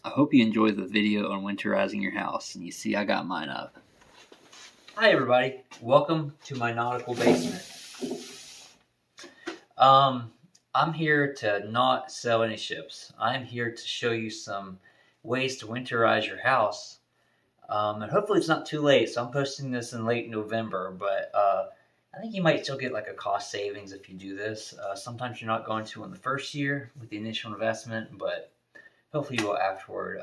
I hope you enjoy the video on winterizing your house, and you see I got mine up. Hi everybody, welcome to my nautical basement. I'm here to not sell any ships. I'm here to show you some ways to winterize your house. And hopefully it's not too late, so I'm posting this in late November, but I think you might still get like a cost savings if you do this. Sometimes you're not going to in the first year with the initial investment, but hopefully you will afterward.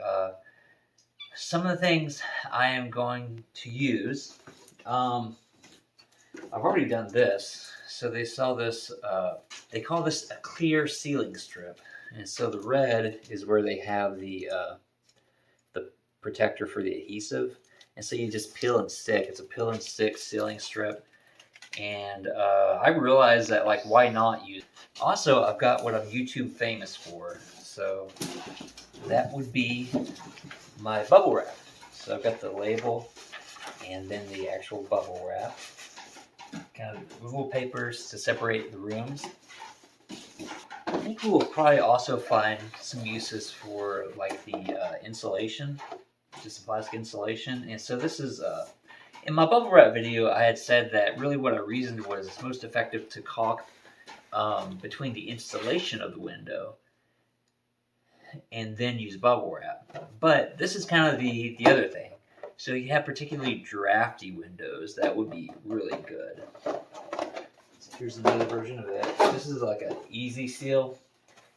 Some of the things I am going to use, I've already done this. So they sell this, they call this a clear sealing strip. And so the red is where they have the protector for the adhesive. And so you just peel and stick. It's a peel and stick sealing strip. And I realized that, like, why not use it? Also, I've got what I'm YouTube famous for. So that would be my bubble wrap. So I've got the label and then the actual bubble wrap. Kind of removable papers to separate the rooms. I think we will probably also find some uses for like the insulation, just the plastic insulation. And so this is, in my bubble wrap video, I had said that really what I reasoned was it's most effective to caulk between the installation of the window and then use bubble wrap. But this is kind of the other thing. So you have particularly drafty windows, that would be really good. So here's another version of it. This is like an easy seal,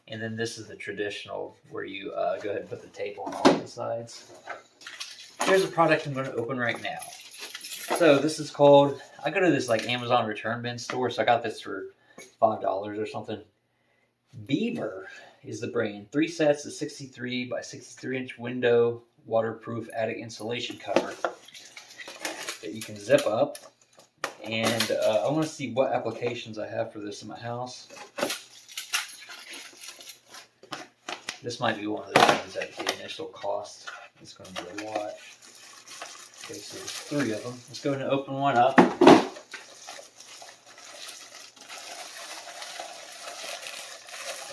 and then this is the traditional where you go ahead and put the tape on all the sides. Here's a product I'm going to open right now. So this is called, I go to this like Amazon return bin store, so I got this for $5 or something. Beever is the brand. 3 sets of 63 by 63 inch window waterproof attic insulation cover that you can zip up. And I want to see what applications I have for this in my house. This might be one of the things that the initial cost is going to be a lot. Okay, so there's 3 of them. Let's go ahead and open one up.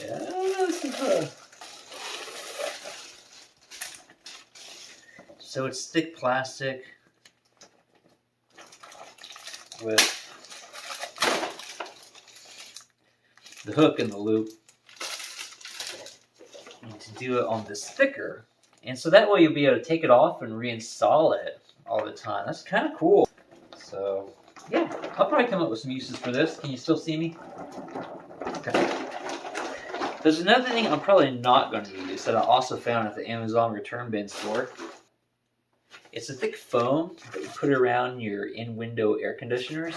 Yeah, this is so it's thick plastic with the hook and the loop. And to do it on this thicker, and so that way you'll be able to take it off and reinstall it all the time. That's kind of cool. So yeah, I'll probably come up with some uses for this. Can you still see me? Okay. There's another thing I'm probably not going to use that I also found at the Amazon return bin store. It's a thick foam that you put around your in-window air conditioners.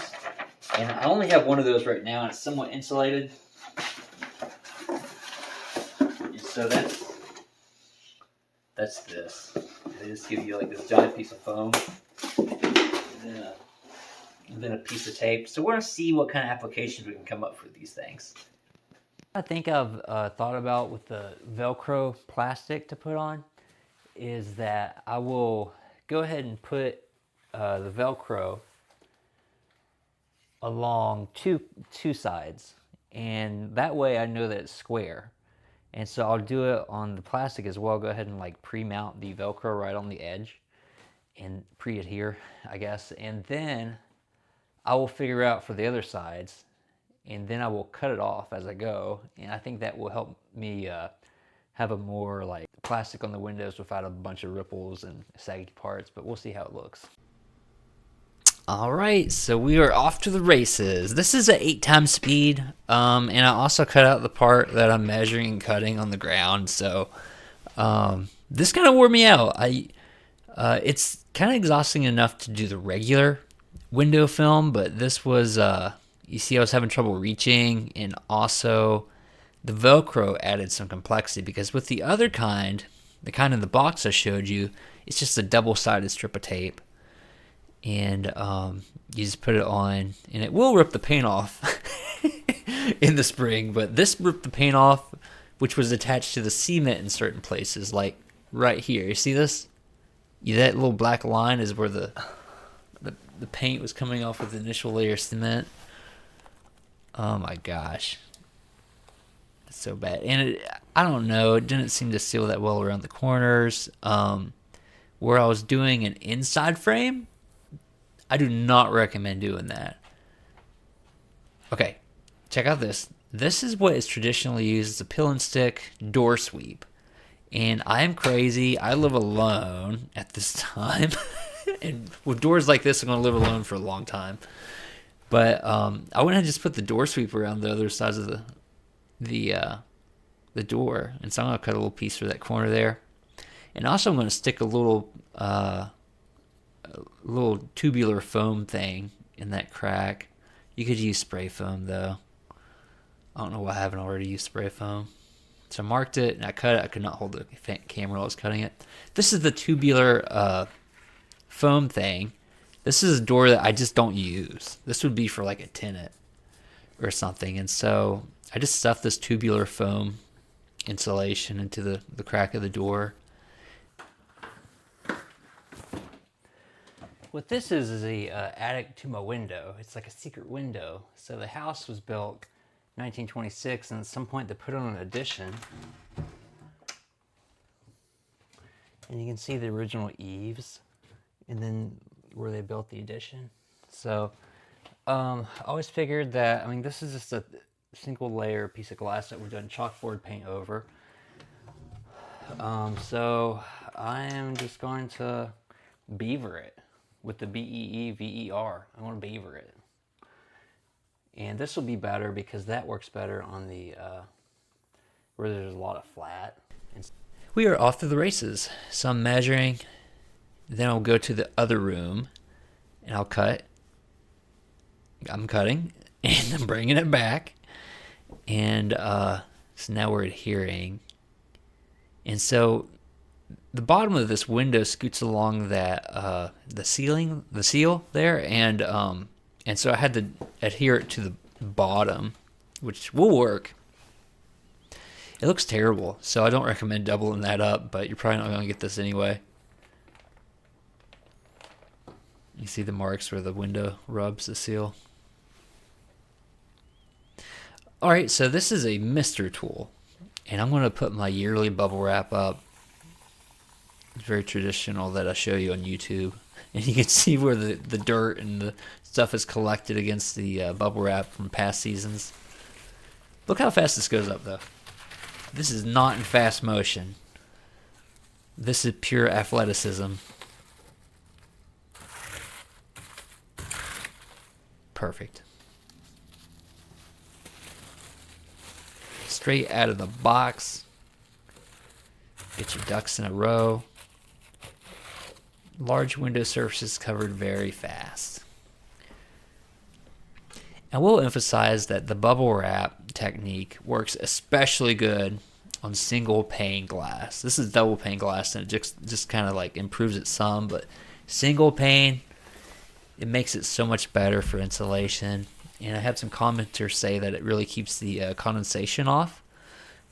And I only have one of those right now, and it's somewhat insulated. And so that's this. They just give you like this giant piece of foam and then a piece of tape. So we're going to see what kind of applications we can come up for these things. I think I've thought about with the Velcro plastic to put on is that I will go ahead and put the Velcro along two sides, and that way I know that it's square. And so I'll do it on the plastic as well. Go ahead and like pre-mount the Velcro right on the edge and pre-adhere, I guess. And then I will figure out for the other sides, and then I will cut it off as I go. And I think that will help me have a more like plastic on the windows without a bunch of ripples and saggy parts, but we'll see how it looks. All right, so we are off to the races. This is at 8 times speed, and I also cut out the part that I'm measuring and cutting on the ground. So this kind of wore me out. It's kind of exhausting enough to do the regular window film, but this was, you see, I was having trouble reaching, and also the Velcro added some complexity because with the other kind, the kind in the box I showed you, it's just a double-sided strip of tape. And you just put it on, and it will rip the paint off in the spring, but this ripped the paint off, which was attached to the cement in certain places, like right here. You see this? That little black line is where the paint was coming off with the initial layer of cement. Oh my gosh. so bad. And I don't know, it didn't seem to seal that well around the corners. Where I was doing an inside frame, I do not recommend doing that. Okay, check out this. This is what is traditionally used as a pill and stick door sweep. And I am crazy. I live alone at this time. And with doors like this, I'm going to live alone for a long time. But I went and just put the door sweep around the other sides of the door. And so I'm going to cut a little piece for that corner there. And also I'm going to stick a little tubular foam thing in that crack. You could use spray foam though. I don't know why I haven't already used spray foam. So I marked it and I cut it. I could not hold the camera while I was cutting it. This is the tubular foam thing. This is a door that I just don't use. This would be for like a tenant or something. And so I just stuffed this tubular foam insulation into the crack of the door. What this is a attic to my window. It's like a secret window. So the house was built 1926, and at some point they put on an addition. And you can see the original eaves, and then where they built the addition. So I always figured that, I mean, this is just a single layer piece of glass that we've done chalkboard paint over. So I am just going to beaver it with the B-E-E-V-E-R. I want to beaver it. And this will be better because that works better on the where there's a lot of flat. We are off to the races. So I'm measuring. Then I'll go to the other room and I'll cut. I'm cutting and I'm bringing it back. And so now we're adhering. And so the bottom of this window scoots along that the seal there, and so I had to adhere it to the bottom, which will work. It looks terrible, so I don't recommend doubling that up, but you're probably not going to get this anyway. You see the marks where the window rubs the seal. Alright, so this is a mister tool, and I'm going to put my yearly bubble wrap up. It's very traditional that I show you on YouTube. And you can see where the dirt and the stuff is collected against the bubble wrap from past seasons. Look how fast this goes up, though. This is not in fast motion. This is pure athleticism. Perfect. Straight out of the box. Get your ducks in a row. Large window surfaces covered very fast. I will emphasize that the bubble wrap technique works especially good on single pane glass. This is double pane glass, and it just kind of like improves it some, but single pane, it makes it so much better for insulation. And I had some commenters say that it really keeps the condensation off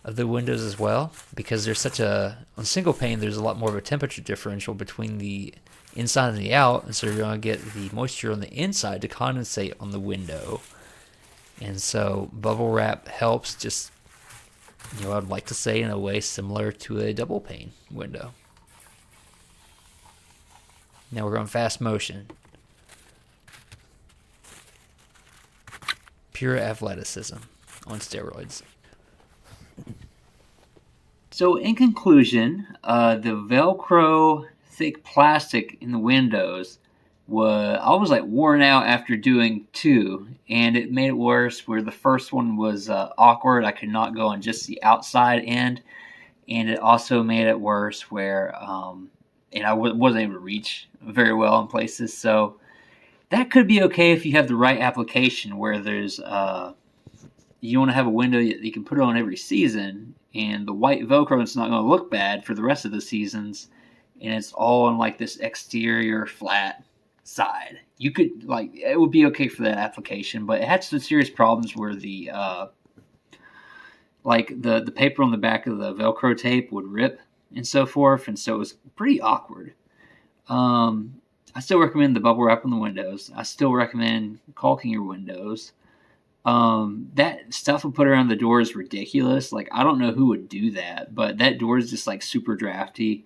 of the windows as well, because there's on single pane there's a lot more of a temperature differential between the inside and the out, and so you're going to get the moisture on the inside to condensate on the window. And so bubble wrap helps, just, I'd like to say in a way similar to a double pane window. Now we're going fast motion. Pure athleticism on steroids. So in conclusion, the Velcro thick plastic in the windows I was like worn out after doing two, and it made it worse where the first one was awkward. I could not go on just the outside end, and it also made it worse where and I wasn't able to reach very well in places. So that could be okay if you have the right application where there's you want to have a window that you can put on every season, and the white Velcro is not going to look bad for the rest of the seasons, and it's all on like this exterior flat side. You could it would be okay for that application, but it had some serious problems where the the paper on the back of the Velcro tape would rip and so forth, and so it was pretty awkward. I still recommend the bubble wrap on the windows. I still recommend caulking your windows. That stuff we put around the door is ridiculous. Like, I don't know who would do that, but that door is just like super drafty.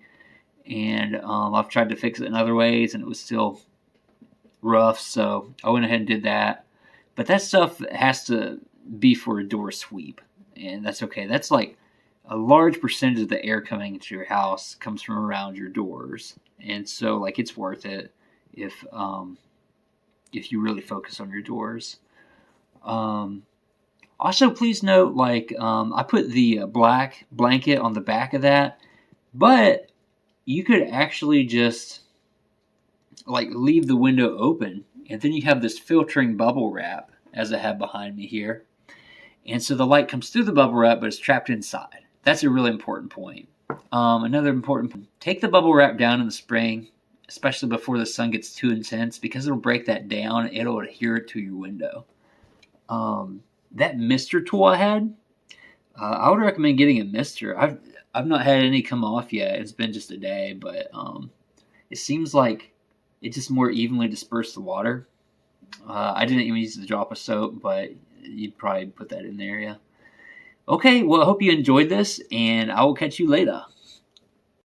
And I've tried to fix it in other ways, and it was still rough. So I went ahead and did that. But that stuff has to be for a door sweep, and that's okay. That's like a large percentage of the air coming into your house comes from around your doors, and so like it's worth it if you really focus on your doors. Um, Also, please note, like, I put the black blanket on the back of that, but you could actually just like leave the window open, and then you have this filtering bubble wrap, as I have behind me here, and so the light comes through the bubble wrap, but it's trapped inside. That's a really important point. Another important point: take the bubble wrap down in the spring, especially before the sun gets too intense, because it'll break that down. It'll adhere to your window. That mister tool I had, I would recommend getting a mister. I've not had any come off yet. It's been just a day, but it seems like it just more evenly dispersed the water. I didn't even use the drop of soap, but you'd probably put that in there, yeah. Okay, well, I hope you enjoyed this, and I will catch you later.